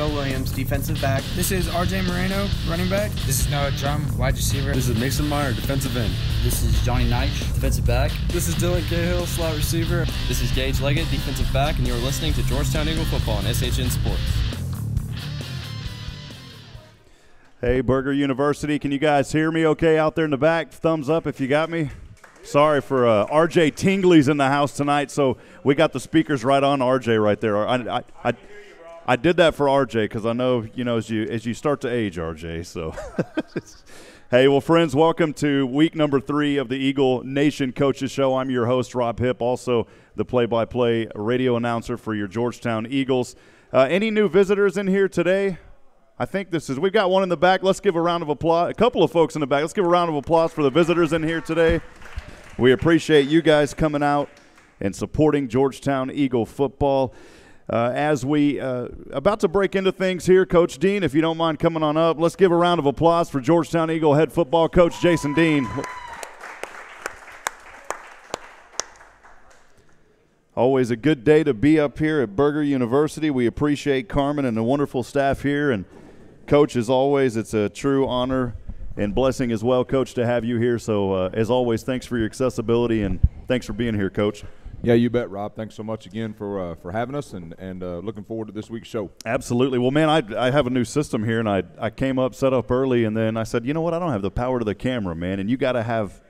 Noah Williams, defensive back. This is RJ Moreno, running back. This is Noah Drum, wide receiver. This is Mason Meyer, defensive end. This is Johnny Neich, defensive back. This is Dylan Cahill, slot receiver. This is Gage Leggett, defensive back, and you're listening to Georgetown Eagle Football on SHN Sports. Hey, Burger University, can you guys hear me okay out there in the back? Thumbs up if you got me. Sorry for RJ Tingley's in the house tonight, so we got the speakers right on RJ right there. I did that for RJ because I know, as you start to age, RJ. So, hey, well, friends, welcome to week number 3 of the Eagle Nation Coaches Show. I'm your host, Rob Hipp, also the play-by-play radio announcer for your Georgetown Eagles. Any new visitors in here today? I think we've got one in the back. Let's give a round of applause. A couple of folks in the back. Let's give a round of applause for the visitors in here today. We appreciate you guys coming out and supporting Georgetown Eagle football. As we about to break into things here, Coach Dean, if you don't mind coming on up, let's give a round of applause for Georgetown Eagle head football coach Jason Dean. Always a good day to be up here at Burger University. We appreciate Carmen and the wonderful staff here. And, Coach, as always, it's a true honor and blessing as well, Coach, to have you here. So, as always, thanks for your accessibility and thanks for being here, Coach. Yeah, you bet, Rob. Thanks so much again for having us and looking forward to this week's show. Absolutely. Well, man, I have a new system here, and I came up, set up early, and then I said, you know what, I don't have the power to the camera, man, and you got to have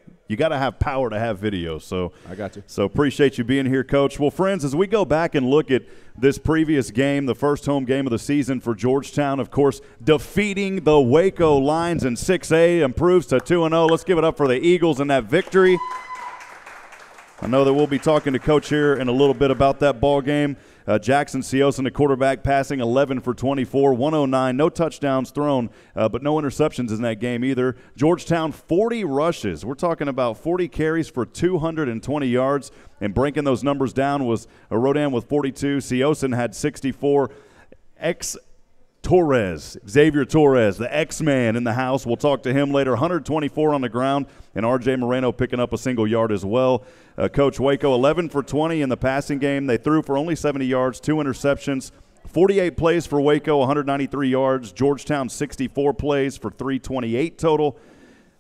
power to have video. So I got you. So appreciate you being here, Coach. Well, friends, as we go back and look at this previous game, the first home game of the season for Georgetown, of course, defeating the Waco Lions in 6A, improves to 2-0. Let's give it up for the Eagles and that victory. I know that we'll be talking to Coach here in a little bit about that ball game. Jackson Siosin, the quarterback, passing 11 for 24, 109, no touchdowns thrown, but no interceptions in that game either. Georgetown, 40 rushes. We're talking about 40 carries for 220 yards, and breaking those numbers down was Rodan with 42. Siosin had 64. Xavier Torres, the X-Man in the house. We'll talk to him later. 124 on the ground, and RJ Moreno picking up a single yard as well. Coach, Waco, 11 for 20 in the passing game. They threw for only 70 yards, 2 interceptions. 48 plays for Waco, 193 yards. Georgetown, 64 plays for 328 total.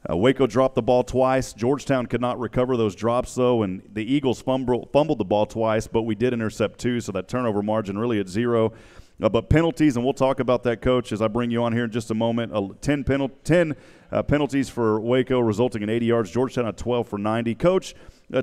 Waco dropped the ball twice. Georgetown could not recover those drops, though, and the Eagles fumbled the ball twice, but we did intercept 2, so that turnover margin really at 0. But penalties, and we'll talk about that, Coach, as I bring you on here in just a moment. 10 penalties for Waco, resulting in 80 yards. Georgetown had 12 for 90. Coach,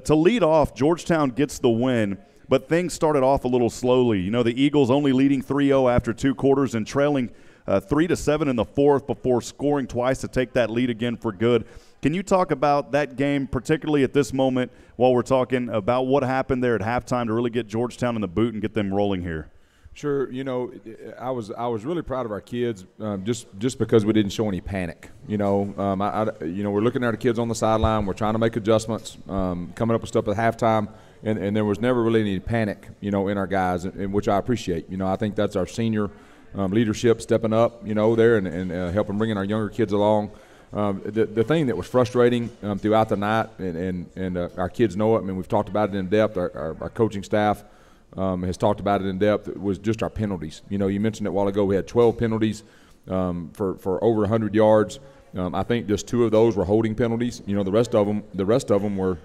to lead off, Georgetown gets the win, but things started off a little slowly. The Eagles only leading 3-0 after 2 quarters and trailing 3-7 in the fourth before scoring twice to take that lead again for good. Can you talk about that game, particularly at this moment, while we're talking about what happened there at halftime to really get Georgetown in the boot and get them rolling here? Sure, I was really proud of our kids, just because we didn't show any panic. We're looking at our kids on the sideline. We're trying to make adjustments, coming up with stuff at halftime, and there was never really any panic, in our guys, and which I appreciate. I think that's our senior leadership stepping up, there and helping bringing our younger kids along. The thing that was frustrating throughout the night, and our kids know it. I mean, we've talked about it in depth. Our coaching staff has talked about it in depth. It was just our penalties. You mentioned it a while ago. We had 12 penalties for over 100 yards. I think just 2 of those were holding penalties. The rest of them were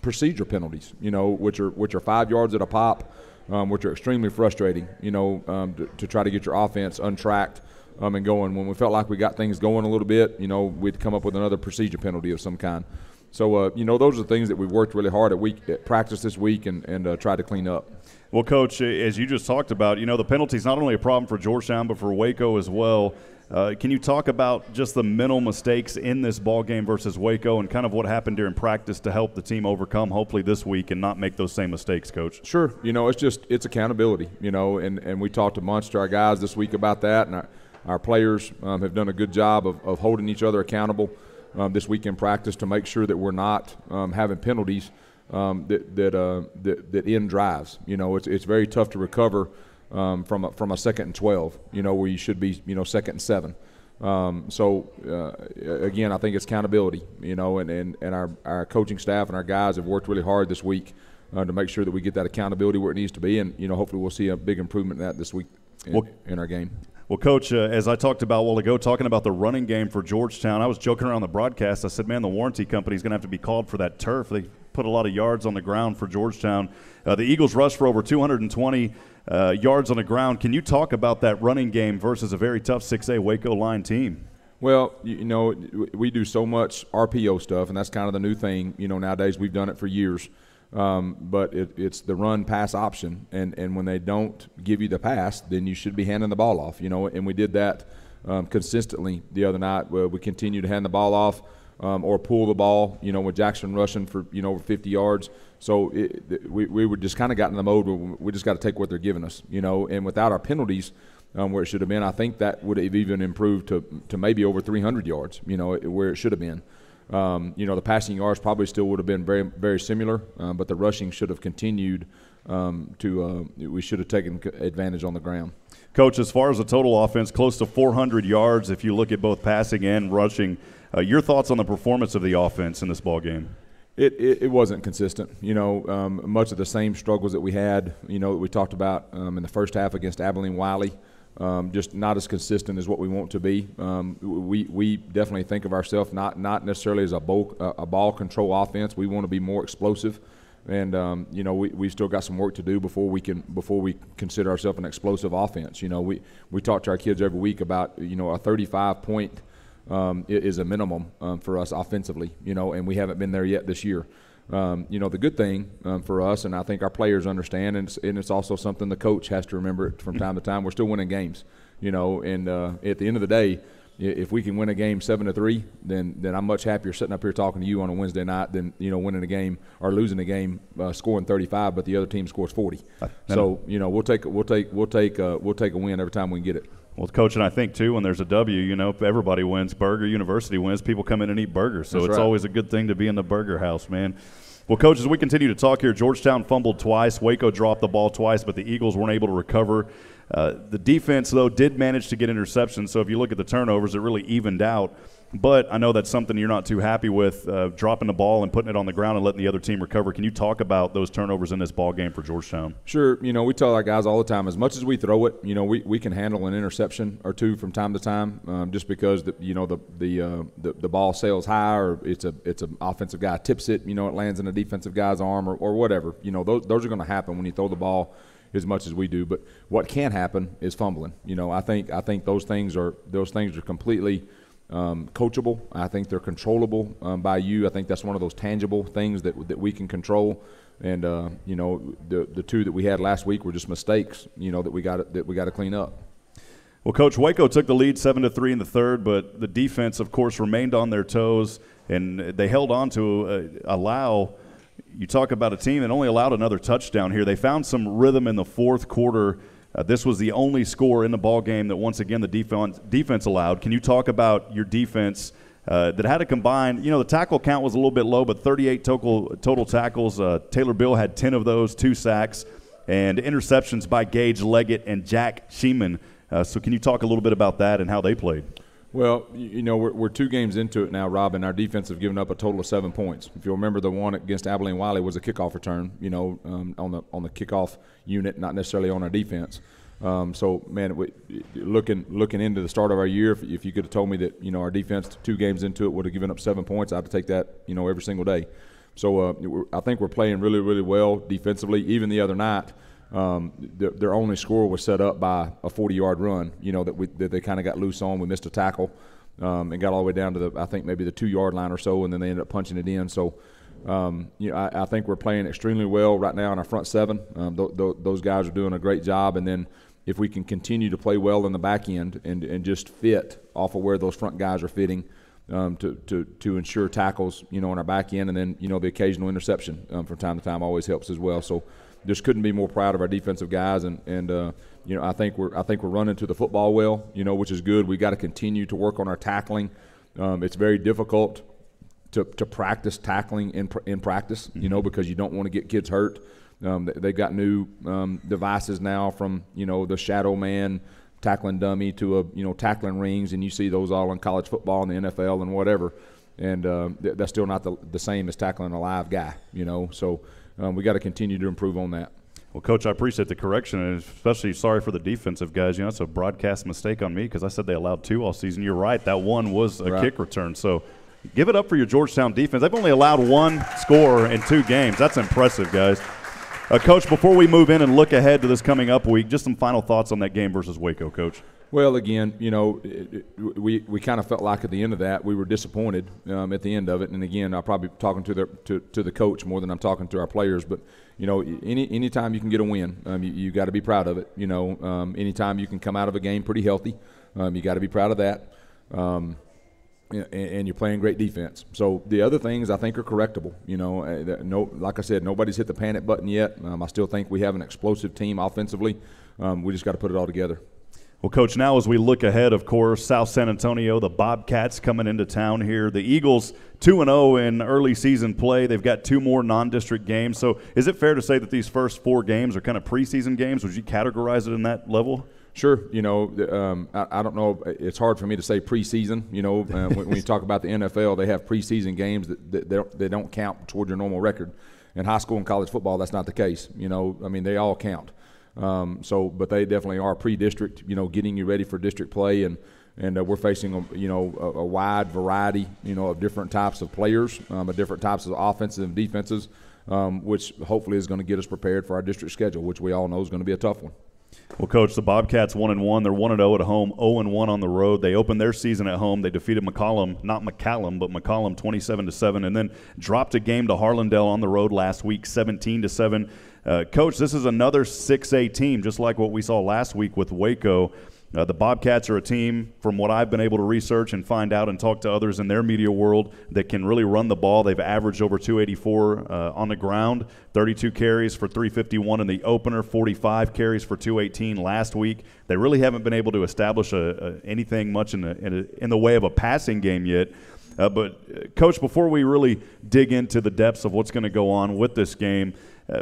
procedure penalties. Which are 5 yards at a pop, which are extremely frustrating. To try to get your offense untracked and going. When we felt like we got things going a little bit, we'd come up with another procedure penalty of some kind. So, those are the things that we've worked really hard at practice this week and tried to clean up. Well, Coach, as you just talked about, the penalty is not only a problem for Georgetown but for Waco as well. Can you talk about just the mental mistakes in this ball game versus Waco and kind of what happened during practice to help the team overcome hopefully this week and not make those same mistakes, Coach? Sure. It's accountability, and we talked a bunch to our guys this week about that, and our players have done a good job of holding each other accountable this week in practice to make sure that we're not having penalties that end drives. It's very tough to recover from a 2nd and 12. Where you should be 2nd and 7. Again, I think it's accountability. And our coaching staff and our guys have worked really hard this week to make sure that we get that accountability where it needs to be, and hopefully we'll see a big improvement in that this week in our game. Well, Coach, as I talked about a while ago, talking about the running game for Georgetown, I was joking around the broadcast. I said, man, the warranty company's going to have to be called for that turf. They put a lot of yards on the ground for Georgetown. The Eagles rushed for over 220 yards on the ground. Can you talk about that running game versus a very tough 6A Waco line team? Well, we do so much RPO stuff, and that's kind of the new thing. Nowadays we've done it for years. But it's the run-pass option, and when they don't give you the pass, then you should be handing the ball off, and we did that consistently the other night. We continued to hand the ball off or pull the ball, with Jackson rushing for, over 50 yards. So we were just kind of got in the mode where we just got to take what they're giving us, and without our penalties where it should have been, I think that would have even improved to maybe over 300 yards, where it should have been. The passing yards probably still would have been very, very similar, but the rushing should have continued we should have taken advantage on the ground. Coach, as far as the total offense, close to 400 yards if you look at both passing and rushing. Your thoughts on the performance of the offense in this ball game? It wasn't consistent. Much of the same struggles that we had, that we talked about in the first half against Abilene Wiley. Just not as consistent as what we want to be. We definitely think of ourselves not necessarily as a ball control offense. We want to be more explosive, and we've still got some work to do before we consider ourselves an explosive offense. We talk to our kids every week about a 35-point is a minimum for us offensively. And we haven't been there yet this year. The good thing for us, and I think our players understand, and it's also something the coach has to remember from time to time, we're still winning games, and at the end of the day, if we can win a game 7-3, then I'm much happier sitting up here talking to you on a Wednesday night than, winning a game or losing a game scoring 35, but the other team scores 40. So, we'll take a win every time we can get it. Well, Coach, and I think, too, when there's a W, everybody wins. Burger University wins. People come in and eat burgers. So it's always a good thing to be in the burger house, man. Well, Coach, as we continue to talk here, Georgetown fumbled twice. Waco dropped the ball twice, but the Eagles weren't able to recover. The defense, though, did manage to get interceptions. So if you look at the turnovers, it really evened out. But I know that's something you're not too happy with, dropping the ball and putting it on the ground and letting the other team recover. Can you talk about those turnovers in this ball game for Georgetown? Sure. We tell our guys all the time, as much as we throw it, we can handle an interception or two from time to time, just because the ball sails high, or it's an offensive guy tips it, it lands in a defensive guy's arm or whatever. Those are going to happen when you throw the ball as much as we do. But what can happen is fumbling. I think those things are completely coachable. I think they're controllable by you. I think that's one of those tangible things that we can control. And the two that we had last week were just mistakes. That we got to clean up. Well, Coach, Waco took the lead 7-3 in the third, but the defense, of course, remained on their toes, and they held on to allow. You talk about a team that only allowed another touchdown here. They found some rhythm in the fourth quarter. This was the only score in the ball game that, once again, the defense allowed. Can you talk about your defense that had to combine? The tackle count was a little bit low, but 38 total tackles. Taylor Bill had 10 of those, 2 sacks, and interceptions by Gage Leggett and Jack Sheeman. So can you talk a little bit about that and how they played? Well, we're 2 games into it now, Rob, and our defense have given up a total of 7 points. If you'll remember, the one against Abilene Wiley was a kickoff return, on the kickoff unit, not necessarily on our defense. So, man, looking into the start of our year, if you could have told me that, our defense 2 games into it would have given up 7 points, I'd take that, every single day. So I think we're playing really, really well defensively. Even the other night, their only score was set up by a 40-yard run, that they kind of got loose on. We missed a tackle and got all the way down to I think maybe the 2-yard line or so, and then they ended up punching it in. So, I think we're playing extremely well right now in our front 7. Those guys are doing a great job. And then if we can continue to play well in the back end and just fit off of where those front guys are fitting to ensure tackles, on our back end, and then, the occasional interception from time to time always helps as well. So just couldn't be more proud of our defensive guys, and I think we're running to the football well, which is good. We got to continue to work on our tackling. It's very difficult to practice tackling in practice, because you don't want to get kids hurt. They've got new devices now, from the shadow man tackling dummy to tackling rings, and you see those all in college football and the NFL and whatever, and that's still not the same as tackling a live guy. So we got to continue to improve on that. Well, Coach, I appreciate the correction, and especially sorry for the defensive guys. You know, it's a broadcast mistake on me because I said they allowed 2 all season. You're right. That one was a kick return. So give it up for your Georgetown defense. They've only allowed 1 score in 2 games. That's impressive, guys. Coach, before we move in and look ahead to this coming up week, just some final thoughts on that game versus Waco, Coach. Well, again, you know, we kind of felt like at the end of that we were disappointed at the end of it. And again, I'm probably talking to the coach more than I'm talking to our players. But you know, anytime you can get a win, you got to be proud of it. You know, anytime you can come out of a game pretty healthy, you got to be proud of that. And you're playing great defense. So the other things I think are correctable. You know, like I said, nobody's hit the panic button yet. I still think we have an explosive team offensively. We just got to put it all together. Well, Coach, now as we look ahead, of course, South San Antonio, the Bobcats coming into town here. The Eagles 2-0 in early season play. They've got 2 more non-district games. So is it fair to say that these first 4 games are kind of preseason games? Would you categorize it in that level? Sure. You know, I don't know. It's hard for me to say preseason. You know, when you talk about the NFL, they have preseason games that they don't count toward your normal record. In high school and college football, that's not the case. You know, I mean, they all count. But they definitely are pre-district, you know, getting you ready for district play, and we're facing, a wide variety, of different types of players, of different types of offenses and defenses, which hopefully is going to get us prepared for our district schedule, which we all know is going to be a tough one. Well, Coach, the Bobcats 1-1. They're 1-0 at home, 0-1 on the road. They opened their season at home. They defeated McCallum, not McCallum, but McCallum 27-7, and then dropped a game to Harlandale on the road last week, 17-7. Coach, this is another 6A team, just like what we saw last week with Waco. The Bobcats are a team, from what I've been able to research and find out and talk to others in their media world, that can really run the ball. They've averaged over 284 on the ground, 32 carries for 351 in the opener, 45 carries for 218 last week. They really haven't been able to establish anything much in the way of a passing game yet. But, Coach, before we really dig into the depths of what's going to go on with this game,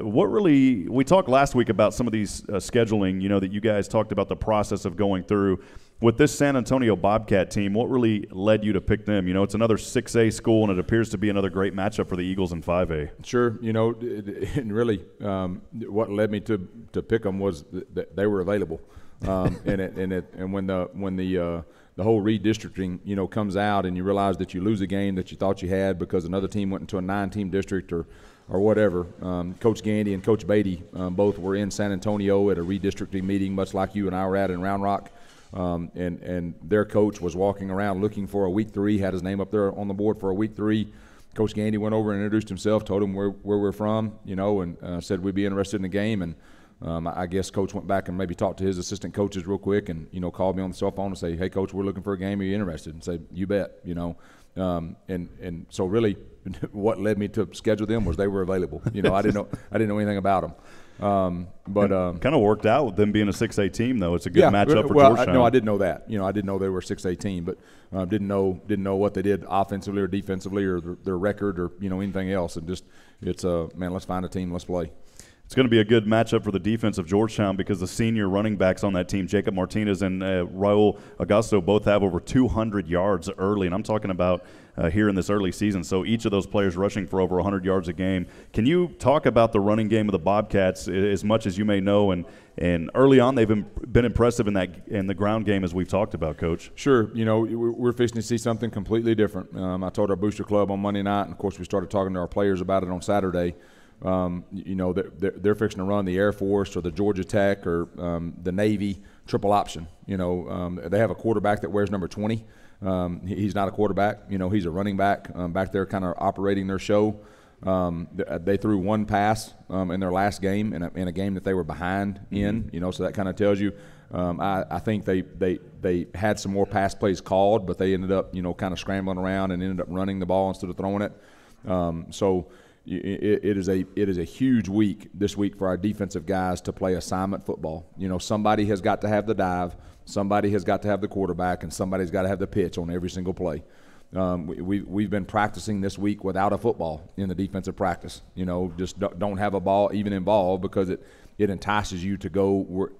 we talked last week about some of these scheduling, that you guys talked about the process of going through. With this San Antonio Bobcat team, what really led you to pick them? It's another 6A school, and it appears to be another great matchup for the Eagles in 5A. Sure. And really what led me to pick them was that they were available. And when the whole redistricting, comes out and you realize that you lose a game that you thought you had because another team went into a 9-team district or whatever. Coach Gandy and Coach Beatty both were in San Antonio at a redistricting meeting, much like you and I were at in Round Rock. And their coach was walking around looking for a week 3, had his name up there on the board for a week 3. Coach Gandy went over and introduced himself, told him where we're from, and said we'd be interested in the game. And I guess Coach went back and maybe talked to his assistant coaches real quick and, called me on the cell phone and say, hey, Coach, we're looking for a game. Are you interested? And say, you bet, And so really what led me to schedule them was they were available. I didn't know anything about them. But kind of worked out with them being a 6A team, though. It's a good matchup for Georgetown. I didn't know that. I didn't know they were a 6A team, but didn't know what they did offensively or defensively or their record or anything else. And just let's find a team, let's play. It's going to be a good matchup for the defense of Georgetown because the senior running backs on that team, Jacob Martinez and Raul Augusto, both have over 200 yards early. And I'm talking about here in this early season. So each of those players rushing for over 100 yards a game. Can you talk about the running game of the Bobcats as much as you may know? And early on, they've been impressive in the ground game, as we've talked about, Coach. Sure. We're fixing to see something completely different. I told our booster club on Monday night, and, of course, we started talking to our players about it on Saturday. They're fixing to run the Air Force or the Georgia Tech or the Navy triple option. They have a quarterback that wears number 20. He's not a quarterback. He's a running back back there kind of operating their show. They threw one pass in their last game in a game that they were behind in, so that kind of tells you. I think they had some more pass plays called, but they ended up, kind of scrambling around and ended up running the ball instead of throwing it. It is a huge week this week for our defensive guys to play assignment football. Somebody has got to have the dive, somebody has got to have the quarterback, and somebody's got to have the pitch on every single play. We've been practicing this week without a football in the defensive practice. Just don't have a ball even involved because it entices you to go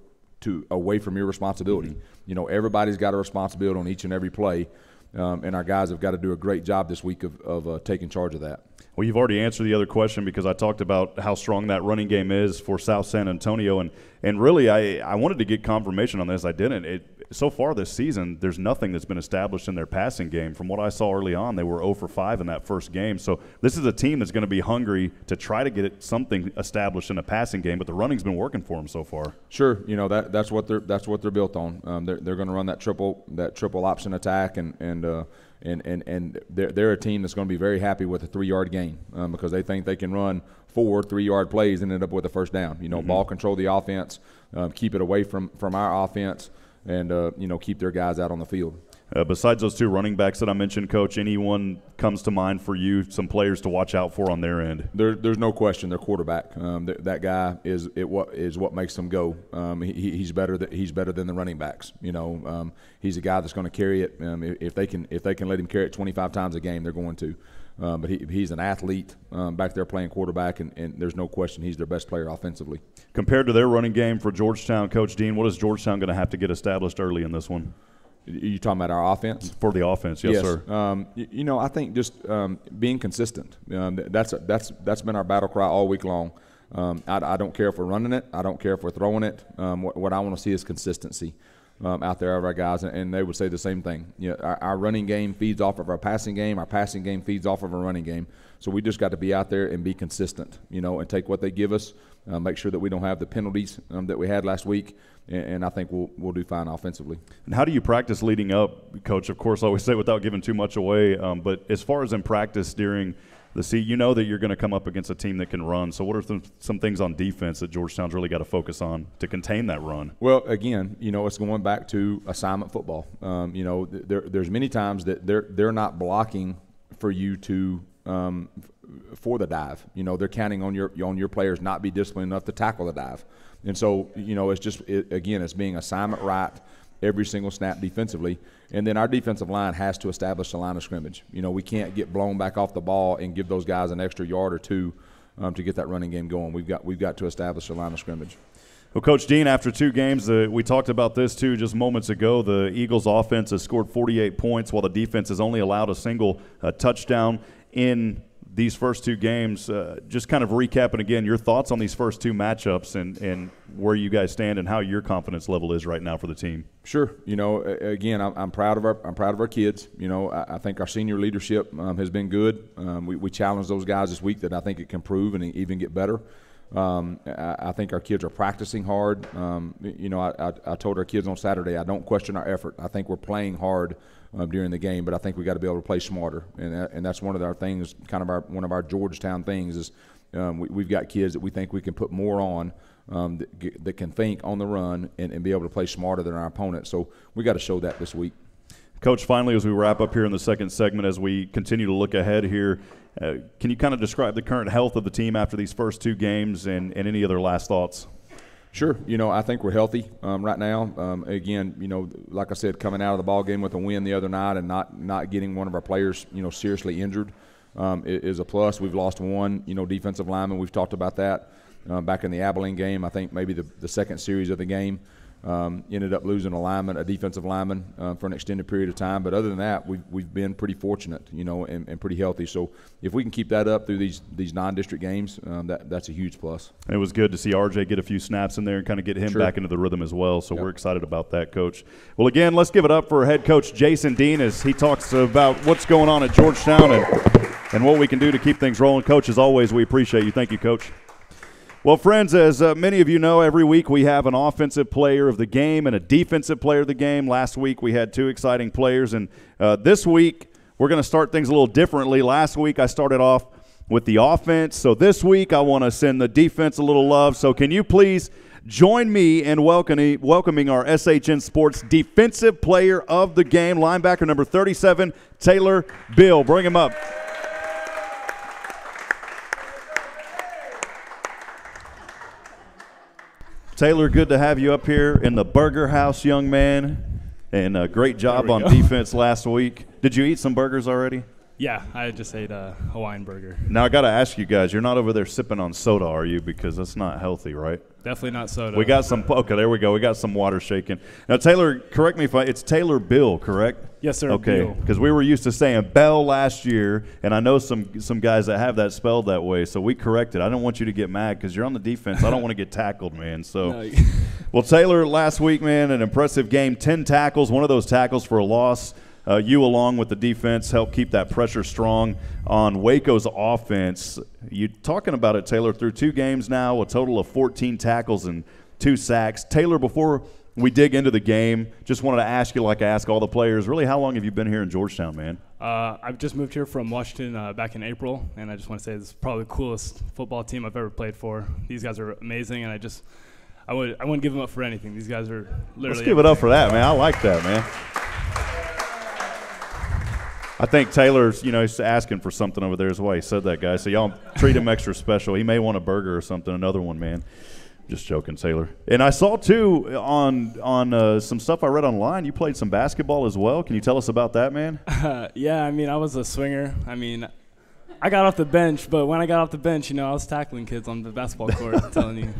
away from your responsibility. Everybody's got a responsibility on each and every play. and our guys have got to do a great job this week of taking charge of that. Well, you've already answered the other question because I talked about how strong that running game is for South San Antonio, and really I wanted to get confirmation on this. I didn't. So far this season, there's nothing that's been established in their passing game. From what I saw early on, they were 0 for 5 in that first game. So this is a team that's going to be hungry to try to get something established in a passing game, but the running's been working for them so far. Sure, that's what they're built on. They're going to run that triple option attack, and they're a team that's going to be very happy with a 3-yard gain because they think they can run 4 3-yard plays and end up with a first down. Ball control the offense, keep it away from our offense, and keep their guys out on the field. Besides those 2 running backs that I mentioned, Coach, anyone comes to mind for you, some players to watch out for on their end? There's no question. Their quarterback, that guy is what makes them go. He's better than the running backs. He's a guy that's going to carry it. If they can let him carry it 25 times a game, they're going to. But he's an athlete back there playing quarterback, and there's no question he's their best player offensively. Compared to their running game for Georgetown, Coach Dean, what is Georgetown going to have to get established early in this one? You talking about our offense? For the offense, yes. Sir. I think just being consistent. That's been our battle cry all week long. I don't care if we're running it. I don't care if we're throwing it. What I want to see is consistency out there of our guys, and they would say the same thing. Our running game feeds off of our passing game. Our passing game feeds off of our running game. So we just got to be out there and be consistent, and take what they give us, make sure that we don't have the penalties that we had last week, and I think we'll do fine offensively. And how do you practice leading up, Coach? Of course, I always say without giving too much away, but as far as in practice during the season, that you're going to come up against a team that can run. So what are some things on defense that Georgetown's really got to focus on to contain that run? Well, again, it's going back to assignment football. There's many times that they're not blocking for you to for the dive. They're counting on your players not be disciplined enough to tackle the dive. And so, it's being assignment right every single snap defensively. And then our defensive line has to establish the line of scrimmage. We can't get blown back off the ball and give those guys an extra yard or two to get that running game going. We've got to establish the line of scrimmage. Well, Coach Dean, after 2 games, we talked about this too just moments ago. The Eagles' offense has scored 48 points while the defense has only allowed a single touchdown in these first 2 games. Just kind of recapping again, your thoughts on these first 2 matchups and where you guys stand and how your confidence level is right now for the team. Sure. Again, I'm proud of our kids. I think our senior leadership has been good. We challenged those guys this week that I think it can improve and even get better. I think our kids are practicing hard. I told our kids on Saturday, I don't question our effort. I think we're playing hard during the game, but I think we got to be able to play smarter, and that's one of our things. One of our Georgetown things is we've got kids that we think we can put more on that can think on the run and be able to play smarter than our opponent. So we got to show that this week. Coach, finally, as we wrap up here in the second segment, as we continue to look ahead here, can you kind of describe the current health of the team after these first 2 games and any other last thoughts? Sure. I think we're healthy right now. Again, like I said, coming out of the ball game with a win the other night and not getting one of our players, seriously injured is a plus. We've lost 1, defensive lineman. We've talked about that back in the Abilene game. I think maybe the second series of the game. Ended up losing a defensive lineman for an extended period of time. But other than that, we've been pretty fortunate, and pretty healthy. So if we can keep that up through these non-district games, that's a huge plus. It was good to see RJ get a few snaps in there and kind of get him back into the rhythm as well. So we're excited about that, Coach. Well, again, let's give it up for head coach Jason Dean as he talks about what's going on at Georgetown and what we can do to keep things rolling. Coach, as always, we appreciate you. Thank you, Coach. Well, friends, as many of you know, every week we have an offensive player of the game and a defensive player of the game. Last week we had 2 exciting players, and this week we're going to start things a little differently. Last week I started off with the offense, so this week I want to send the defense a little love. So can you please join me in welcoming our SHN Sports Defensive Player of the Game, linebacker number 37, Taylor Bill. Bring him up. Taylor, good to have you up here in the Burger House, young man, and a great job on defense last week. Did you eat some burgers already? Yeah, I just ate a Hawaiian burger. Now, I got to ask you guys, you're not over there sipping on soda, are you? Because that's not healthy, right? Definitely not soda. We got some – okay, there we go. We got some water shaking. Now, Taylor, correct me if it's Taylor Bill, correct? Yes, sir. Okay, because we were used to saying Bell last year, and I know some guys that have that spelled that way, so we corrected. I don't want you to get mad because you're on the defense. I don't want to get tackled, man. So, No. Well, Taylor, last week, man, an impressive game, 10 tackles, one of those tackles for a loss. You, along with the defense, helped keep that pressure strong on Waco's offense. You talking about it, Taylor, through 2 games now, a total of 14 tackles and 2 sacks. Taylor, before we dig into the game, just wanted to ask you, like I ask all the players, really, how long have you been here in Georgetown, man? I've just moved here from Washington back in April, and I just want to say this is probably the coolest football team I've ever played for. These guys are amazing, and I wouldn't give them up for anything. These guys are literally. Let's give it up for that, man. I like that, man. I think Taylor's, he's asking for something over there is why he said that, guys. So y'all treat him extra special. He may want a burger or something, another one, man. Just joking, Taylor. And I saw, too, on some stuff I read online, you played some basketball as well. Can you tell us about that, man? Yeah, I was a swinger. I got off the bench, but when I got off the bench, I was tackling kids on the basketball court, I'm telling you.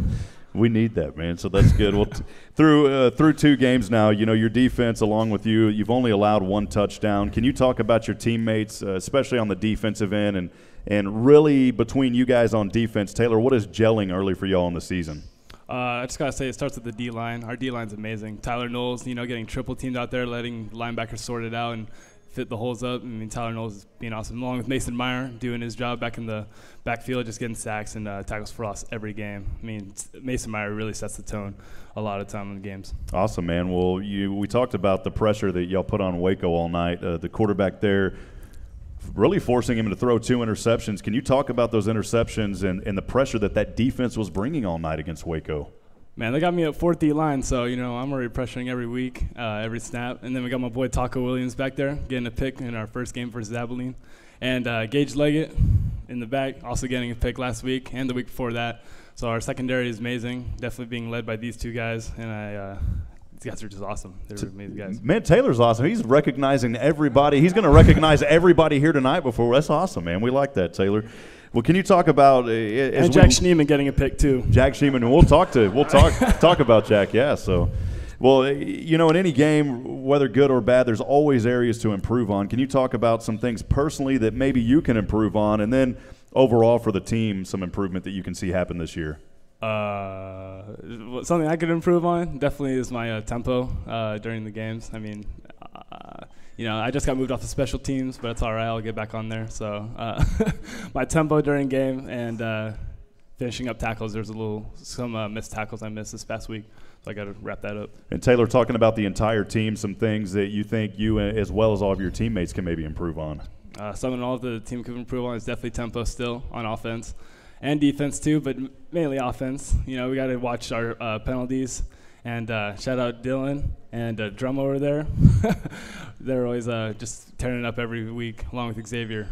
We need that, man, so that's good. Well, through 2 games now, your defense, along with you've only allowed 1 touchdown. Can you talk about your teammates, especially on the defensive end, and really between you guys on defense? Taylor, what is gelling early for y'all in the season? I just got to say it starts with the D-line. Our D-line's amazing. Tyler Knowles, getting triple teamed out there, letting linebackers sort it out and fit the holes up. Tyler Knowles is being awesome, along with Mason Meyer doing his job back in the backfield, just getting sacks and tackles for loss every game. Mason Meyer really sets the tone a lot of time in the games. Awesome, man. Well, we talked about the pressure that y'all put on Waco all night. The quarterback there really forcing him to throw 2 interceptions. Can you talk about those interceptions and the pressure that defense was bringing all night against Waco? Man, they got me at 4th D-line, so, I'm already pressuring every week, every snap. And then we got my boy Taco Williams back there getting a pick in our first game versus Abilene. And Gage Leggett in the back also getting a pick last week and the week before that. So our secondary is amazing, definitely being led by these 2 guys. And these guys are just awesome. They're amazing guys. Man, Taylor's awesome. He's recognizing everybody. He's going to recognize everybody here tonight before. That's awesome, man. We like that, Taylor. Well, can you talk about and Jack Schneeman getting a pick too? Jack Schneeman, we'll talk about Jack. Yeah. So, well, in any game, whether good or bad, there's always areas to improve on. Can you talk about some things personally that maybe you can improve on, and then overall for the team, some improvement that you can see happen this year? Something I could improve on definitely is my tempo during the games. I just got moved off the special teams, but it's all right. I'll get back on there. So my tempo during game and finishing up tackles. There's some missed tackles I missed this past week, so I got to wrap that up. And Taylor, talking about the entire team, some things that you think you, as well as all of your teammates, can maybe improve on. Something all of the team can improve on is definitely tempo still on offense and defense too, but mainly offense. We got to watch our penalties. And shout out Dylan and Drum over there. They're always just tearing it up every week, along with Xavier.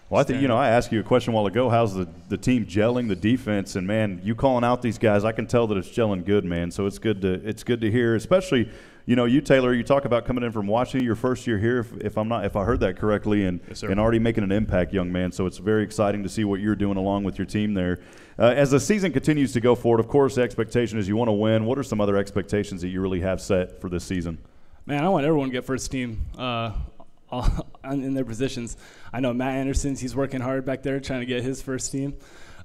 Well, I think, I asked you a question a while ago. How's the team gelling, the defense? And, man, you calling out these guys, I can tell that it's gelling good, man. So it's good to hear, especially, you, Taylor, you talk about coming in from Washington, your first year here, if I heard that correctly, and, yes, sir, and already making an impact, young man. So it's very exciting to see what you're doing along with your team there. As the season continues to go forward, of course, the expectation is you want to win. What are some other expectations that you really have set for this season? Man, I want everyone to get first team in their positions. I know Matt Anderson's, he's working hard back there trying to get his first team.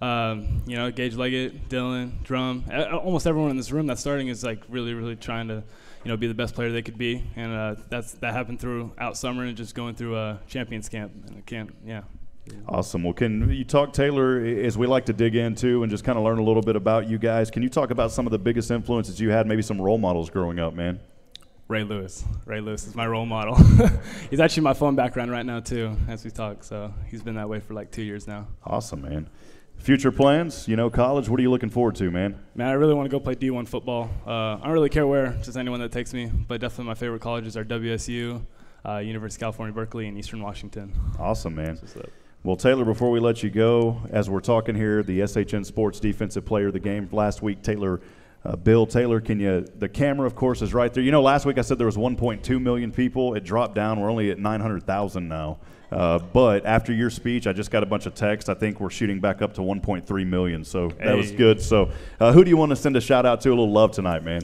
Gage Leggett, Dylan, Drum, almost everyone in this room that's starting is really, really trying to be the best player they could be. And that happened throughout summer and just going through a champions camp. Awesome. Well, can you talk, Taylor, as we like to dig into and just kind of learn a little bit about you guys, can you talk about some of the biggest influences you had, maybe some role models growing up, man? Ray Lewis. Ray Lewis is my role model. He's actually my phone background right now, too, as we talk. So he's been that way for 2 years now. Awesome, man. Future plans, college, what are you looking forward to, man? Man, I really want to go play D1 football. I don't really care where, just anyone that takes me. But definitely my favorite colleges are WSU, University of California, Berkeley, and Eastern Washington. Awesome, man. Well, Taylor, before we let you go, as we're talking here, the SHN Sports Defensive Player of the Game last week, Bill Taylor, the camera, of course, is right there. Last week I said there was 1.2 million people. It dropped down. We're only at 900,000 now. But after your speech, I just got a bunch of texts. I think we're shooting back up to 1.3 million, so that was good. So who do you want to send a shout-out to, a little love tonight, man?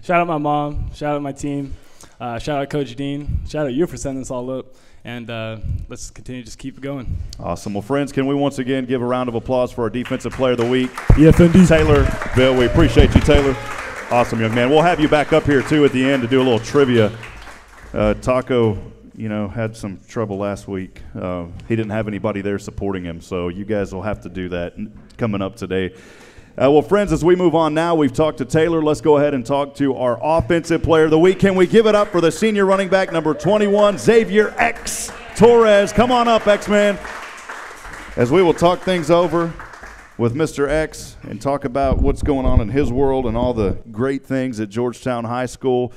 Shout out my mom. Shout out my team. Shout out Coach Dean. Shout out you for setting this all up. And let's continue to just keep it going. Awesome. Well, friends, can we once again give a round of applause for our Defensive Player of the Week? EFND. Taylor Bill, we appreciate you, Taylor. Awesome, young man. We'll have you back up here, too, at the end to do a little trivia. Taco, had some trouble last week. He didn't have anybody there supporting him, so you guys will have to do that coming up today. Well, friends, as we move on now, we've talked to Taylor. Let's go ahead and talk to our Offensive Player of the Week. Can we give it up for the senior running back, number 21, Xavier X Torres? Come on up, X-Man. As we will talk things over with Mr. X and talk about what's going on in his world and all the great things at Georgetown High School.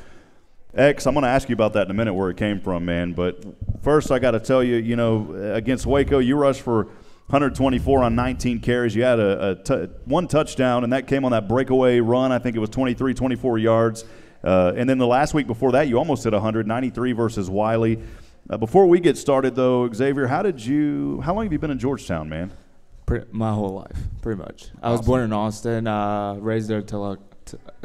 X, I'm going to ask you about that in a minute, where it came from, man. But first, I got to tell you, against Waco, you rushed for 124 on 19 carries. You had one touchdown, and that came on that breakaway run. I think it was 23, 24 yards. And then the last week before that, you almost hit 193 versus Wiley. Before we get started, though, Xavier, how long have you been in Georgetown, man? My whole life, pretty much. Awesome. I was born in Austin, raised there till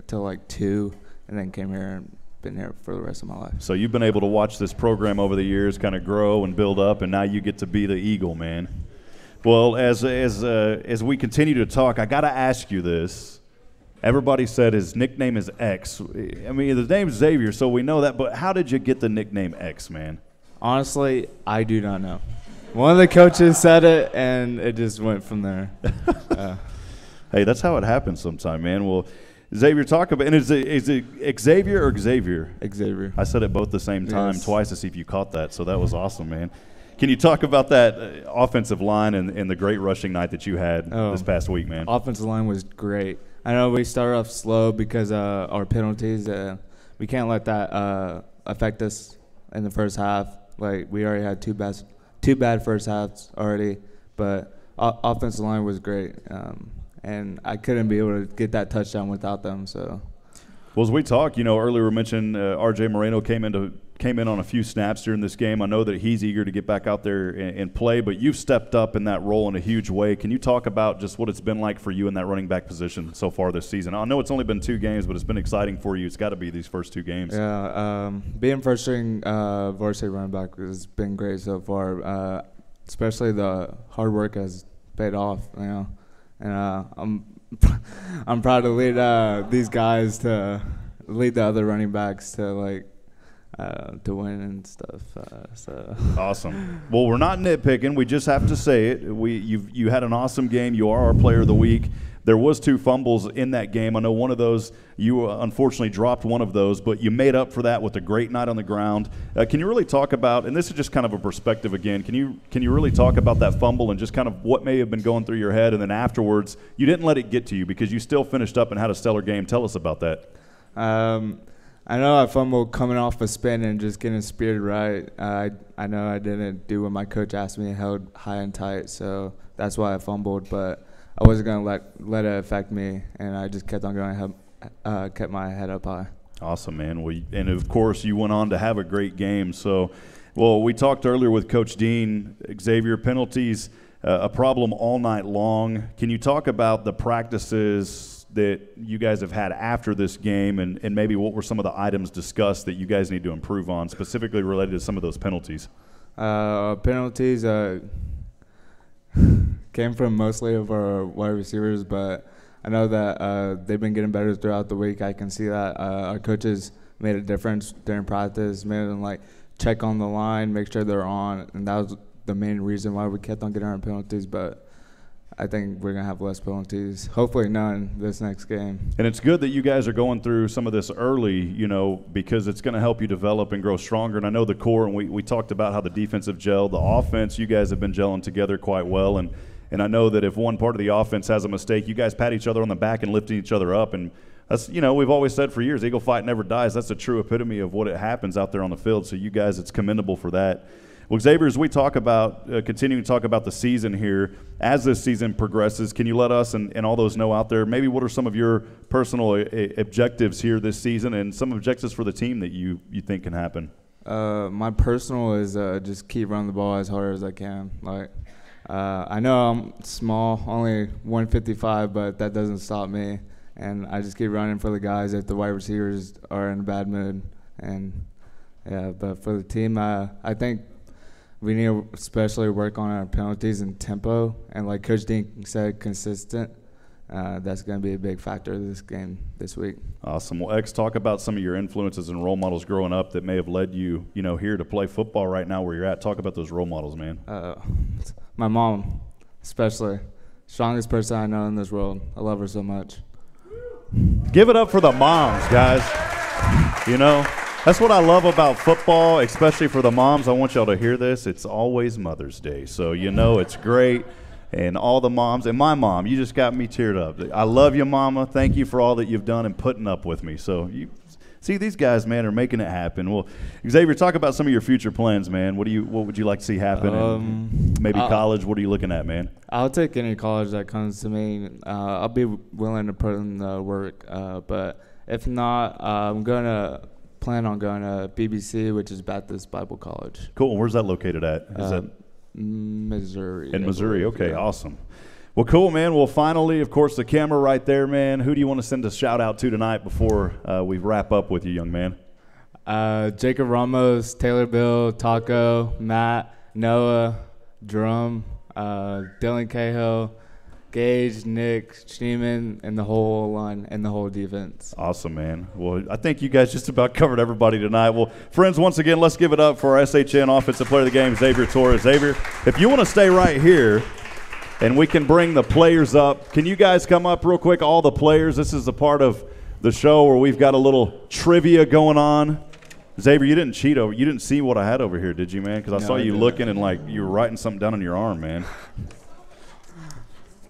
2, and then came here and been here for the rest of my life. So you've been able to watch this program over the years kind of grow and build up, and now you get to be the Eagle, man. Well, as we continue to talk, I got to ask you this. Everybody said his nickname is X. I mean, his name's Xavier, so we know that. But how did you get the nickname X, man? Honestly, I do not know. One of the coaches said it, and it just went from there. Hey, that's how it happens sometime, man. Well, Xavier, talk about – and is it Xavier or Xavier? Xavier. I said it both the same time, Yes. twice to see if you caught that, so that was awesome, man. Can you talk about that offensive line and the great rushing night that you had this past week, man? Offensive line was great. I know we started off slow because our penalties. We can't let that affect us in the first half. Like, we already had two bad first halves already, but offensive line was great. And I couldn't be able to get that touchdown without them. So, well, as we talk, earlier we mentioned R.J. Moreno came in on a few snaps during this game. I know that he's eager to get back out there and play, but you've stepped up in that role in a huge way. Can you talk about just what it's been like for you in that running back position so far this season? I know it's only been 2 games, but it's been exciting for you. It's got to be these first 2 games. Yeah, being first string varsity running back has been great so far. Especially the hard work has paid off, And I'm proud to lead these guys to lead the other running backs to win and stuff. So awesome. Well, we're not nitpicking. We just have to say it. You had an awesome game. You are our player of the week. There was 2 fumbles in that game. I know one of those, you unfortunately dropped one of those, but you made up for that with a great night on the ground. Can you really talk about, and this is just kind of a perspective again, can you really talk about that fumble and just kind of what may have been going through your head, and then afterwards you didn't let it get to you because you still finished up and had a stellar game. Tell us about that. I know I fumbled coming off a spin and just getting speared right. I know I didn't do what my coach asked me, held high and tight, so that's why I fumbled, but I wasn't going to let it affect me, and I just kept on going, kept my head up high. Awesome, man. Well, and, of course, you went on to have a great game. So, well, we talked earlier with Coach Dean. Xavier, penalties, a problem all night long. Can you talk about the practices that you guys have had after this game, and maybe what were some of the items discussed that you guys need to improve on, specifically related to some of those penalties? Penalties came from mostly of our wide receivers, but I know that they've been getting better throughout the week. I can see that our coaches made a difference during practice, made them check on the line, make sure they're on, and that was the main reason why we kept on getting our penalties. But I think we're going to have less penalties, hopefully none this next game. And it's good that you guys are going through some of this early, because it's going to help you develop and grow stronger. And I know the core, and we talked about how the defensive gelled. The offense, you guys have been gelling together quite well. And I know that if one part of the offense has a mistake, you guys pat each other on the back and lifting each other up. And that's, we've always said for years, Eagle Fight never dies. That's a true epitome of what it happens out there on the field. So you guys, it's commendable for that. Well, Xavier, as we talk about, continuing to talk about the season here, as this season progresses, can you let us and all those know out there, maybe what are some of your personal objectives here this season and some objectives for the team that you think can happen? My personal is just keep running the ball as hard as I can. Like, I know I'm small, only 155, but that doesn't stop me. And I just keep running for the guys if the wide receivers are in a bad mood. And, yeah, but for the team, I think we need to especially work on our penalties and tempo. And like Coach Dean said, consistent. That's going to be a big factor of this game this week. Awesome. Well, X, talk about some of your influences and role models growing up that may have led you, here to play football right now where you're at. Talk about those role models, man. My mom, especially. Strongest person I know in this world. I love her so much. Give it up for the moms, guys. That's what I love about football, especially for the moms. I want y'all to hear this. It's always Mother's Day, so it's great. And all the moms, and my mom, you just got me teared up. I love you, Mama. Thank you for all that you've done and putting up with me. So you see, these guys, man, are making it happen. Well, Xavier, talk about some of your future plans, man. What would you like to see happen? And maybe college. What are you looking at, man? I'll take any college that comes to me. I'll be willing to put in the work. But if not, I'm gonna plan on going to BBC, which is Baptist Bible College. Cool. Where's that located at? Is that Missouri? In Missouri. Okay, yeah. Awesome. Well, cool, man. Well, finally, of course, the camera right there, man. Who do you want to send a shout-out to tonight before we wrap up with you, young man? Jacob Ramos, Taylor Bill, Taco, Matt, Noah, Drum, Dylan Cahill, Gage, Nick, Schneeman, and the whole line and the whole defense. Awesome, man. Well, I think you guys just about covered everybody tonight. Well, friends, once again, let's give it up for our SHN Offensive Player of the Game, Xavier Torres. Xavier, if you want to stay right here, and we can bring the players up. Can you guys come up real quick, all the players? This is the part of the show where we've got a little trivia going on. Xavier, you didn't cheat over. You didn't see what I had over here, did you, man? Because I saw you looking and like you were writing something down on your arm, man.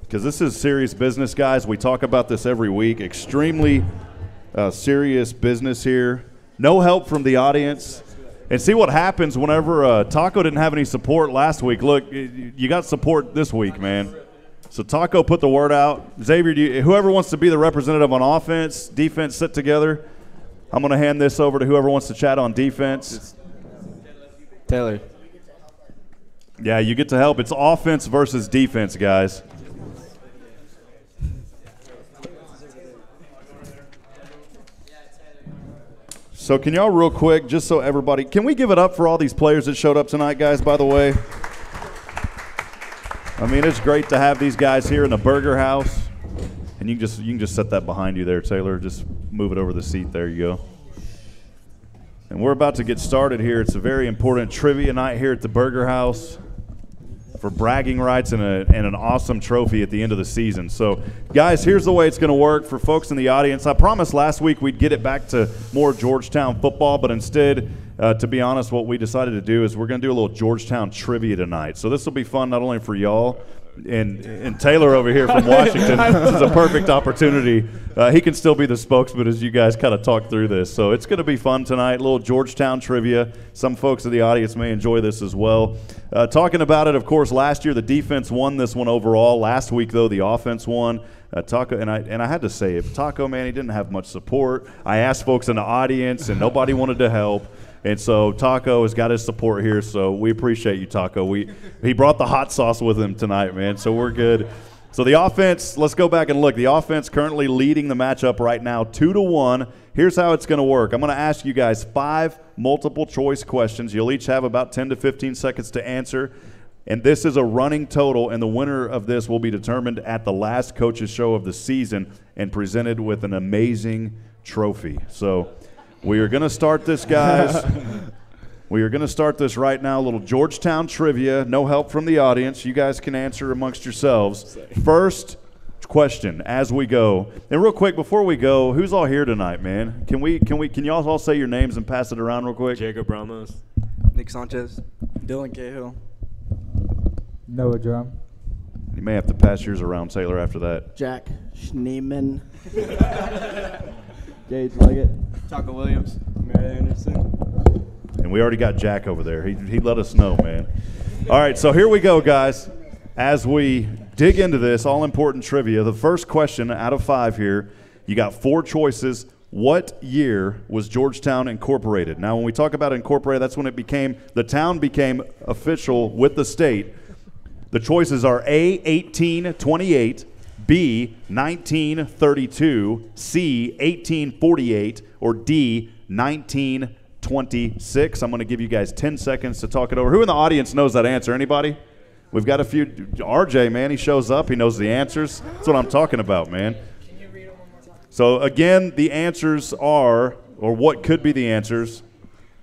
Because this is serious business, guys. We talk about this every week. Extremely serious business here. No help from the audience. And see what happens whenever Taco didn't have any support last week. Look, you got support this week, man. So Taco put the word out. Xavier, whoever wants to be the representative on offense, defense, sit together. I'm going to hand this over to whoever wants to chat on defense. Taylor. Yeah, you get to help. It's offense versus defense, guys. So can y'all real quick, just so everybody, can we give it up for all these players that showed up tonight, guys, by the way? I mean, it's great to have these guys here in the Burger House. And you can just set that behind you there, Taylor. Just move it over the seat. There you go. And we're about to get started here. It's a very important trivia night here at the Burger House for bragging rights and an awesome trophy at the end of the season. So, guys, here's the way it's going to work for folks in the audience. I promised last week we'd get it back to more Georgetown football, but instead, to be honest, what we decided to do is we're going to do a little Georgetown trivia tonight. So this will be fun not only for y'all, and Taylor over here from Washington. This is a perfect opportunity. He can still be the spokesman as you guys kind of talk through this. So it's going to be fun tonight, a little Georgetown trivia. Some folks in the audience may enjoy this as well. Talking about it, of course, last year the defense won this one overall. Last week, though, the offense won. Taco, and I had to say it. Taco, man, he didn't have much support. I asked folks in the audience, and nobody wanted to help. And so Taco has got his support here, so we appreciate you, Taco. He brought the hot sauce with him tonight, man, so we're good. So the offense, let's go back and look. The offense currently leading the matchup right now 2-1. Here's how it's going to work. I'm going to ask you guys 5 multiple-choice questions. You'll each have about 10 to 15 seconds to answer. And this is a running total, and the winner of this will be determined at the last coach's show of the season and presented with an amazing trophy. So we are going to start this, guys. We are going to start this right now. A little Georgetown trivia. No help from the audience. You guys can answer amongst yourselves. First question as we go. And real quick, before we go, who's all here tonight, man? Can y'all all say your names and pass it around real quick? Jacob Ramos. Nick Sanchez. Dylan Cahill. Noah Drum. You may have to pass yours around, Taylor, after that. Jack Schneeman. Gage Leggett. Taco Williams. Mary Anderson. And we already got Jack over there. He let us know, man. All right, so here we go, guys. As we dig into this all-important trivia, the first question out of 5 here, you got 4 choices. What year was Georgetown incorporated? Now, when we talk about incorporated, that's when the town became official with the state. The choices are A, 1828, B, 1932, C, 1848, or D, 1926. I'm going to give you guys 10 seconds to talk it over. Who in the audience knows that answer? Anybody? We've got a few. RJ, man, he shows up. He knows the answers. That's what I'm talking about, man. Can you read them one more time? So, again, the answers are, or what could be the answers,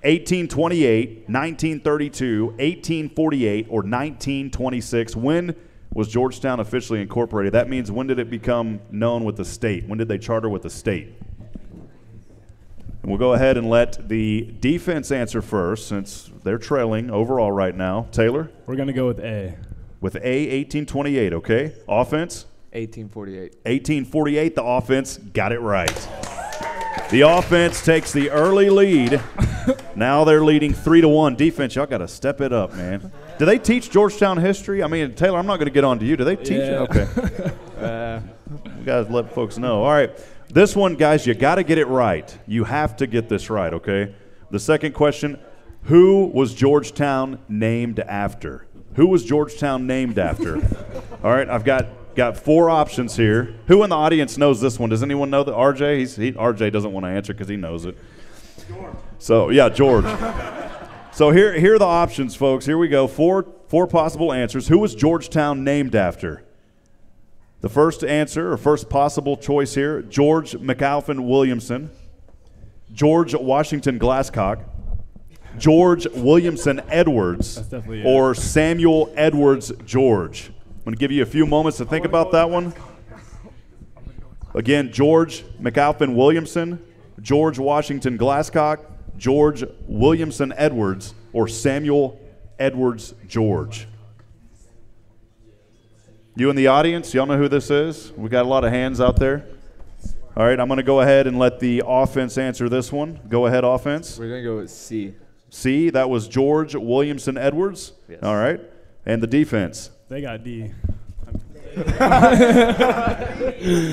1828, 1932, 1848, or 1926. When was Georgetown officially incorporated? That means when did it become known with the state? When did they charter with the state? And we'll go ahead and let the defense answer first since they're trailing overall right now. Taylor? We're going to go with A. With A, 1828, okay. Offense? 1848. 1848, the offense got it right. The offense takes the early lead. Now they're leading 3-1. Defense, y'all got to step it up, man. Do they teach Georgetown history? I mean, Taylor, I'm not going to get on to you. Do they teach it? Okay. We got to let folks know. All right. This one, guys, you got to get it right. You have to get this right, okay? The second question, who was Georgetown named after? Who was Georgetown named after? All right, I've got 4 options here. Who in the audience knows this one? Does anyone know that? RJ? RJ doesn't want to answer because he knows it. George. So, yeah, George. So here are the options, folks. Here we go. Four possible answers. Who was Georgetown named after? The first answer, or first possible choice here, George McAlpin Williamson, George Washington Glasscock, George Williamson Edwards, or Samuel Edwards George. I'm going to give you a few moments to think about that one. Again, George McAlpin Williamson, George Washington Glasscock, George Williamson Edwards, or Samuel Edwards George. You in the audience, y'all know who this is? We got a lot of hands out there. All right, I'm going to go ahead and let the offense answer this one. Go ahead, offense. We're going to go with C. C, that was George Williamson Edwards. Yes. All right. And the defense? They got D.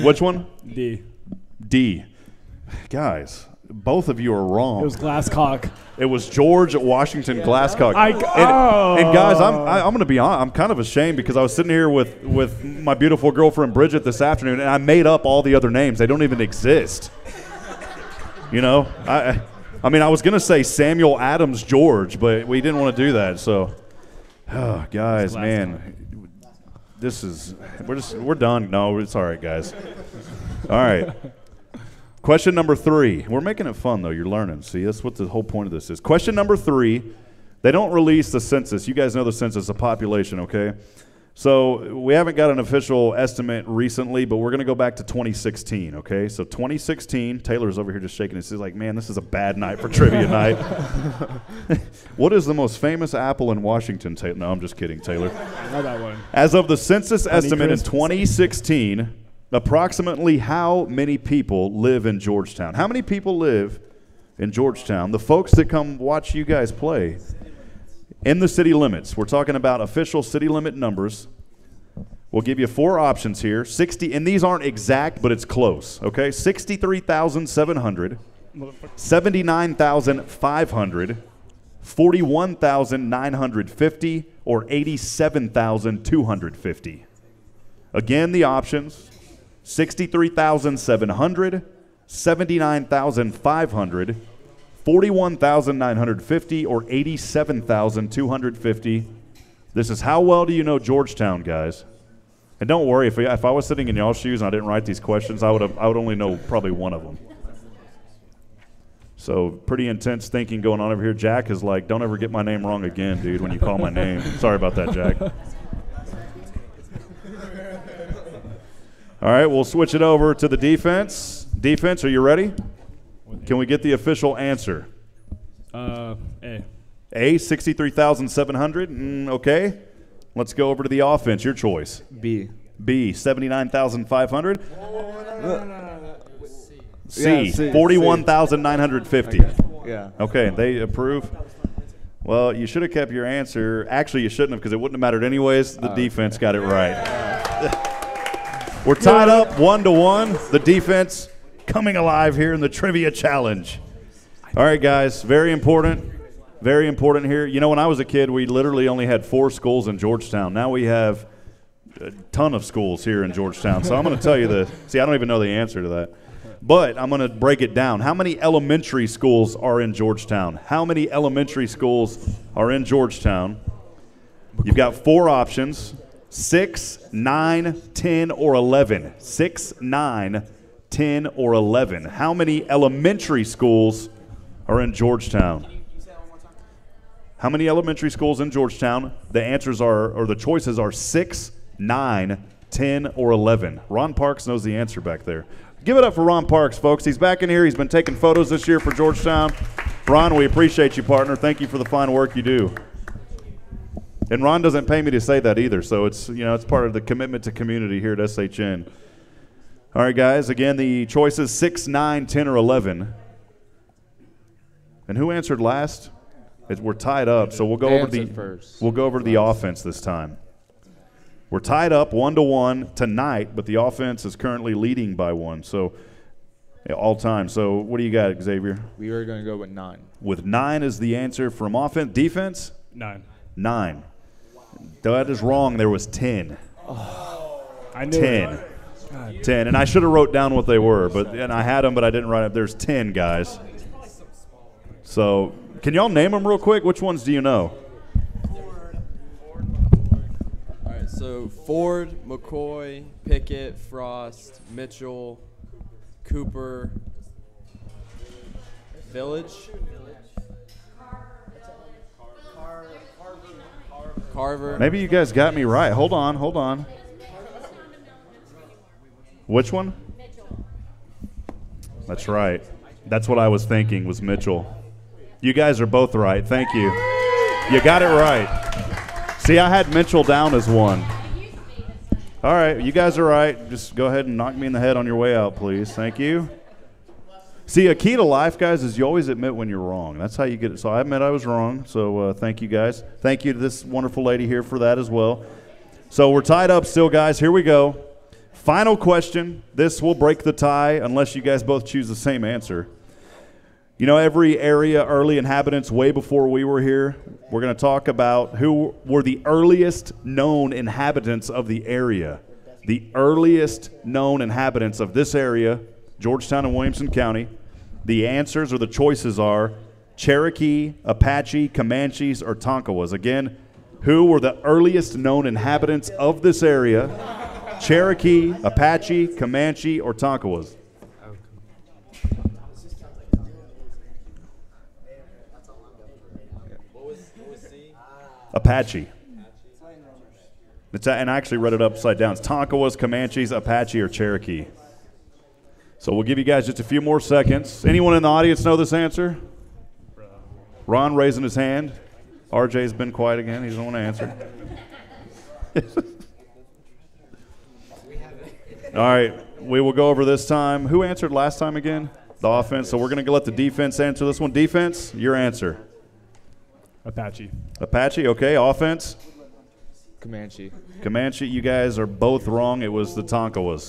Which one? D. D. Guys, both of you are wrong. It was Glasscock. It was George Washington Glasscock. And guys, I'm going to be honest. I'm kind of ashamed because I was sitting here with my beautiful girlfriend Bridget this afternoon, and I made up all the other names. They don't even exist. You know, I mean, I was going to say Samuel Adams George, but we didn't want to do that. So, oh, guys, man, we're done. No, it's all right, guys. All right. Question number 3. We're making it fun, though. You're learning. See, that's what the whole point of this is. Question number 3. They don't release the census. You guys know the census, the population, okay? So we haven't got an official estimate recently, but we're going to go back to 2016, okay? So 2016, Taylor's over here just shaking his head. He's like, man, this is a bad night for trivia night. What is the most famous apple in Washington, Taylor? No, I'm just kidding, Taylor. I know that one. As of the census estimate in 2016, approximately how many people live in Georgetown? How many people live in Georgetown? The folks that come watch you guys play. In the city limits. We're talking about official city limit numbers. We'll give you 4 options here. 60, and these aren't exact, but it's close, okay? 63,700, 79,500, 41,950, or 87,250. Again, the options. 63,700, 79,500, 41,950, or 87,250. This is how well do you know Georgetown, guys? And don't worry, if I was sitting in y'all's shoes and I didn't write these questions, I would only know probably one of them. So pretty intense thinking going on over here. Jack is like, don't ever get my name wrong again, dude, when you call my name. Sorry about that, Jack. All right, we'll switch it over to the defense. Defense, are you ready? Can we get the official answer? A. A, 63,700. Okay. Let's go over to the offense. Your choice. B. B, 79,500. No. C, 41,950. Yeah. Okay, they approve. Well, you should have kept your answer. Actually, you shouldn't have because it wouldn't have mattered anyways. The defense got it right. We're tied up 1-1. The defense coming alive here in the Trivia Challenge. All right, guys, very important here. You know, when I was a kid, we literally only had 4 schools in Georgetown. Now we have a ton of schools here in Georgetown. So I'm going to tell you I don't even know the answer to that. But I'm going to break it down. How many elementary schools are in Georgetown? How many elementary schools are in Georgetown? You've got 4 options: 6, 9, 10, or 11. 6, 9, 10, or 11. How many elementary schools are in Georgetown? How many elementary schools in Georgetown? The answers are, or the choices are 6, 9, 10, or 11. Ron Parks knows the answer back there. Give it up for Ron Parks, folks. He's back in here. He's been taking photos this year for Georgetown. Ron, we appreciate you, partner. Thank you for the fine work you do. And Ron doesn't pay me to say that either, so it's, you know, it's part of the commitment to community here at SHN. All right, guys, again, the choices 6, 9, 10, or 11. And who answered last? We're tied up, so we'll go over the offense this time. We're tied up 1-1 tonight, but the offense is currently leading by 1, so all time. So what do you got, Xavier? We are going to go with 9. With 9 is the answer from offense. Defense? 9. 9. That is wrong. There was 10. I knew 10. 10. And I should have wrote down what they were, and I had them, but I didn't write them. There's 10 guys. So can y'all name them real quick? Which ones do you know? All right, so Ford, McCoy, Pickett, Frost, Mitchell, Cooper, Village, Carver. Maybe you guys got me right. Hold on. Which one? That's right. That's what I was thinking was Mitchell. You guys are both right. Thank you. You got it right. See, I had Mitchell down as 1. All right, you guys are right. Just go ahead and knock me in the head on your way out, please. Thank you. See, a key to life, guys, is you always admit when you're wrong. That's how you get it. So I admit I was wrong. So thank you, guys. Thank you to this wonderful lady here for that as well. So we're tied up still, guys. Here we go. Final question. This will break the tie unless you guys both choose the same answer. You know, every area, early inhabitants, way before we were here, we're going to talk about who were the earliest known inhabitants of the area. The earliest known inhabitants of this area, Georgetown and Williamson County. The answers or the choices are Cherokee, Apache, Comanches, or Tonkawas. Again, who were the earliest known inhabitants of this area? Cherokee, Apache, Comanche, or Tonkawas? Apache. And I actually read it upside down. It's Tonkawas, Comanches, Apache, or Cherokee. So we'll give you guys just a few more seconds. Anyone in the audience know this answer? Ron raising his hand. RJ's been quiet again. He doesn't want to answer. All right, we will go over this time. Who answered last time again? The offense. So we're going to let the defense answer this one. Defense, your answer. Apache. Apache, okay. Offense? Comanche. Comanche, you guys are both wrong. It was the Tonkawas.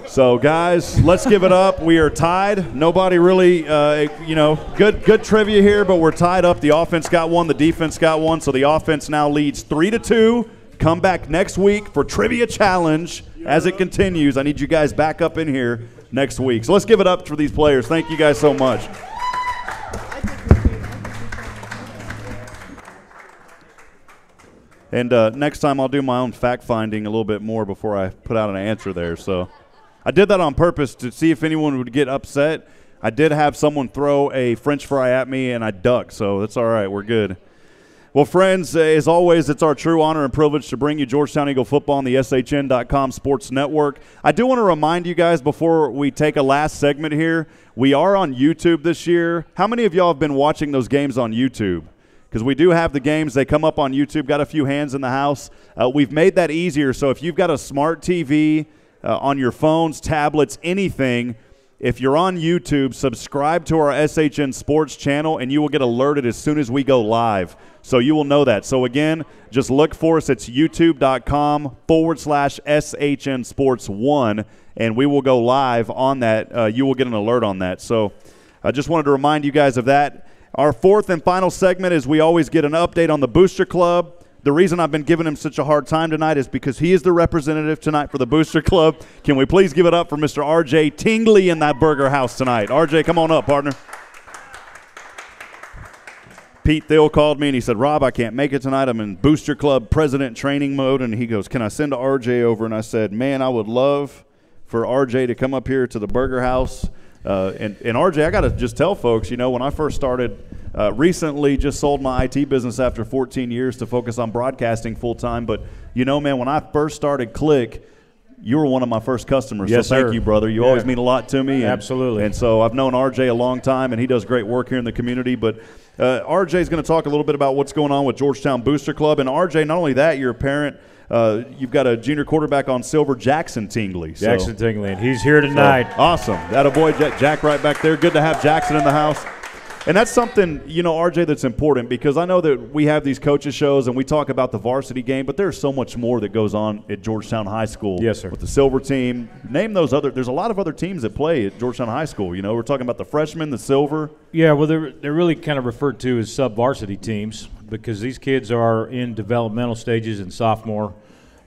So guys, let's give it up. We are tied. Nobody really, good trivia here, but we're tied up. The offense got 1, the defense got 1, so the offense now leads 3-2. Come back next week for Trivia Challenge as it continues. I need you guys back up in here next week. So let's give it up for these players. Thank you guys so much. And next time I'll do my own fact-finding a little bit more before I put out an answer there. So I did that on purpose to see if anyone would get upset. I did have someone throw a French fry at me, and I ducked, so that's all right. We're good. Well, friends, as always, it's our true honor and privilege to bring you Georgetown Eagle football on the SHN.com Sports Network. I do want to remind you guys before we take a last segment here, we are on YouTube this year. How many of y'all have been watching those games on YouTube? Because we do have the games. They come up on YouTube. Got a few hands in the house. We've made that easier. So if you've got a smart TV on your phones, tablets, anything, if you're on YouTube, subscribe to our SHN Sports channel, and you will get alerted as soon as we go live. So you will know that. So, again, just look for us. It's youtube.com/SHN Sports 1, and we will go live on that. You will get an alert on that. So I just wanted to remind you guys of that. Our fourth and final segment is we always get an update on the Booster Club. The reason I've been giving him such a hard time tonight is because he is the representative tonight for the Booster Club. Can we please give it up for Mr. R.J. Tingley in that burger house tonight? R.J., come on up, partner. Pete Thiel called me and he said, Rob, I can't make it tonight. I'm in Booster Club president training mode. And he goes, can I send R.J. over? And I said, man, I would love for R.J. to come up here to the burger house. And R.J., I got to just tell folks, you know, when I first started recently just sold my IT business after 14 years to focus on broadcasting full-time. But, you know, man, when I first started Click, you were one of my first customers. Yes, so thank sir. you, brother. You always mean a lot to me. Absolutely. And so I've known RJ a long time, and he does great work here in the community. But RJ is going to talk a little bit about what's going on with Georgetown Booster Club. And RJ, not only that, you're a parent. You've got a junior quarterback on silver, Jackson Tingley. Jackson Tingley, and he's here tonight. Awesome. That a boy, Jack right back there. Good to have Jackson in the house. And that's something, you know, RJ, that's important because I know that we have these coaches shows and we talk about the varsity game, but there's so much more that goes on at Georgetown High School. Yes, sir. With the silver team. Name those other – there's a lot of other teams that play at Georgetown High School. You know, we're talking about the freshmen, the silver. Yeah, well, they're really kind of referred to as sub-varsity teams because these kids are in developmental stages and sophomore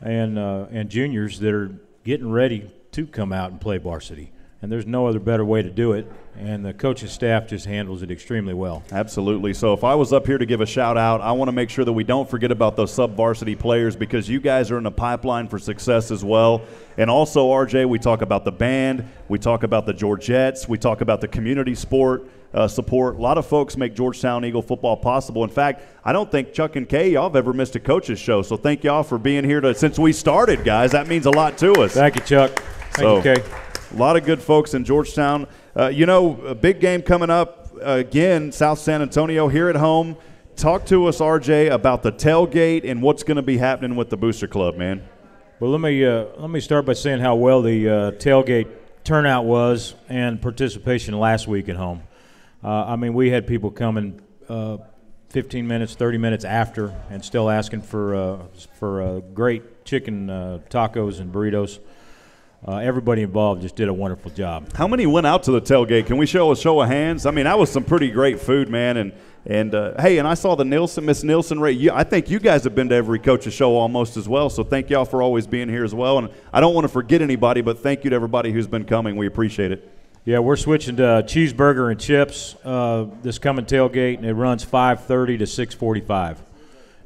and juniors that are getting ready to come out and play varsity. And there's no other better way to do it, and the coaching staff just handles it extremely well. Absolutely. So if I was up here to give a shout-out, I want to make sure that we don't forget about those sub-varsity players because you guys are in the pipeline for success as well. And also, RJ, we talk about the band, we talk about the Georgettes, we talk about the community sport support. A lot of folks make Georgetown Eagle football possible. In fact, I don't think Chuck and Kay, y'all have ever missed a coach's show. So thank y'all for being here since we started, guys. That means a lot to us. Thank you, Chuck. Thank you, Kay. A lot of good folks in Georgetown. You know, a big game coming up again, South San Antonio here at home. Talk to us, RJ, about the tailgate and what's going to be happening with the Booster Club, man. Well, let me start by saying how well the tailgate turnout was and participation last week at home. I mean, we had people coming 15 minutes, 30 minutes after and still asking for great chicken tacos and burritos. Everybody involved just did a wonderful job. How many went out to the tailgate? Can we show a show of hands? I mean, that was some pretty great food, man. And hey, and I saw the Miss Nielsen rate. I think you guys have been to every coach's show almost as well, so thank y'all for always being here as well. And I don't want to forget anybody, but thank you to everybody who's been coming. We appreciate it. Yeah, we're switching to cheeseburger and chips this coming tailgate, and it runs 5:30 to 6:45.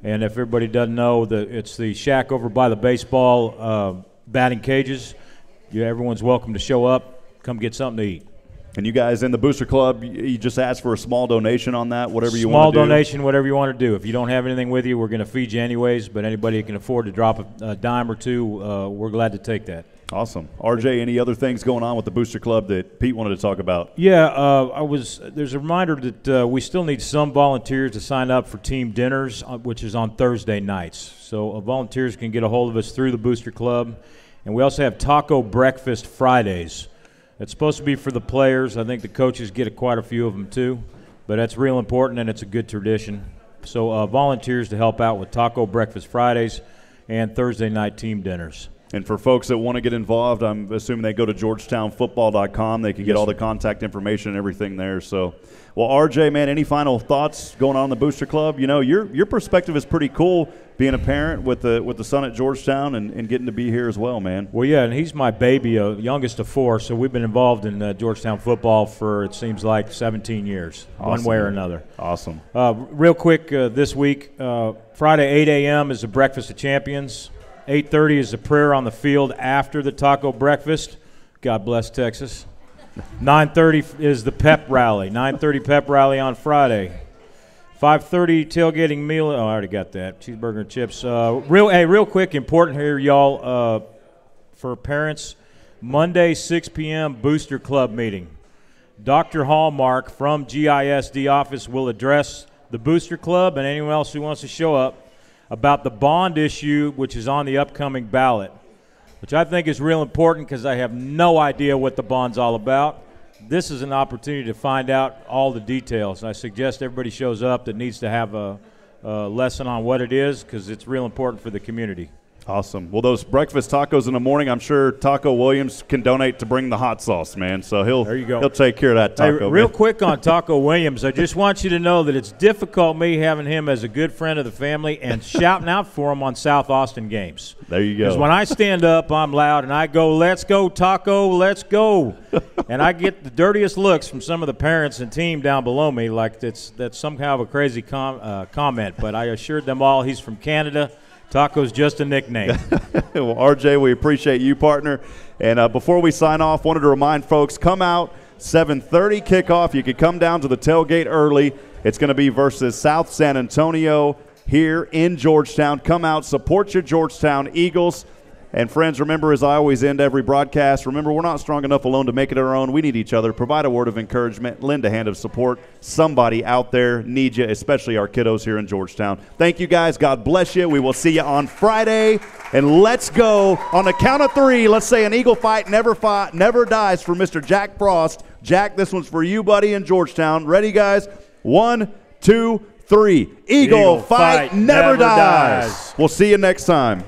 And if everybody doesn't know, it's the shack over by the baseball batting cages. Everyone's welcome to show up, come get something to eat. And you guys in the Booster Club, you just ask for a small donation on that, whatever you want Small to do. donation, whatever you want to do. If you don't have anything with you, we're going to feed you anyways, but anybody who can afford to drop a dime or two, we're glad to take that. Awesome. RJ, any other things going on with the Booster Club that Pete wanted to talk about? Yeah, there's a reminder that we still need some volunteers to sign up for team dinners, which is on Thursday nights. So volunteers can get a hold of us through the Booster Club. And we also have Taco Breakfast Fridays. It's supposed to be for the players. I think the coaches get quite a few of them too. But that's real important, and it's a good tradition. So volunteers to help out with Taco Breakfast Fridays and Thursday night team dinners. And for folks that want to get involved, I'm assuming they go to georgetownfootball.com. They can get all the contact information and everything there. So, well, RJ, man, any final thoughts going on in the Booster Club? You know, your perspective is pretty cool, being a parent with the son at Georgetown and getting to be here as well, man. Well, yeah, and he's my baby, youngest of four, so we've been involved in Georgetown football for, it seems like, 17 years, Awesome, one way or man. another. Awesome. Real quick, this week, Friday, 8 a.m. is the Breakfast of Champions. 8:30 is the prayer on the field after the taco breakfast. God bless Texas. 9:30 is the pep rally. 9:30 pep rally on Friday. 5:30 tailgating meal. Oh, I already got that. Cheeseburger and chips. Real quick, important here, y'all, for parents. Monday, 6 p.m. Booster Club meeting. Dr. Hallmark from GISD office will address the Booster Club and anyone else who wants to show up about the bond issue, which is on the upcoming ballot, which I think is real important because I have no idea what the bond's all about. this is an opportunity to find out all the details. I suggest everybody shows up that needs to have a lesson on what it is, because it's real important for the community. Awesome. Well, those breakfast tacos in the morning, I'm sure Taco Williams can donate to bring the hot sauce, man. So he'll take care of that taco. Hey, real quick on Taco Williams, I just want you to know that it's difficult me having him as a good friend of the family and shouting out for him on South Austin games. There you go. Because when I stand up, I'm loud and I go, "Let's go, Taco, let's go." And I get the dirtiest looks from some of the parents and team down below me, like that's some kind of a crazy comment. But I assured them all he's from Canada. Taco's just a nickname. Well, RJ, we appreciate you, partner. And before we sign off, wanted to remind folks, come out, 7:30 kickoff. You can come down to the tailgate early. It's going to be versus South San Antonio here in Georgetown. Come out, support your Georgetown Eagles. And friends, remember, as I always end every broadcast, remember, we're not strong enough alone to make it our own. We need each other. Provide a word of encouragement. Lend a hand of support. Somebody out there needs you, especially our kiddos here in Georgetown. Thank you, guys. God bless you. We will see you on Friday. And let's go. On the count of 3, let's say an Eagle fight never dies for Mr. Jack Frost. Jack, this one's for you, buddy, in Georgetown. Ready, guys? 1, 2, 3. Eagle fight never dies. We'll see you next time.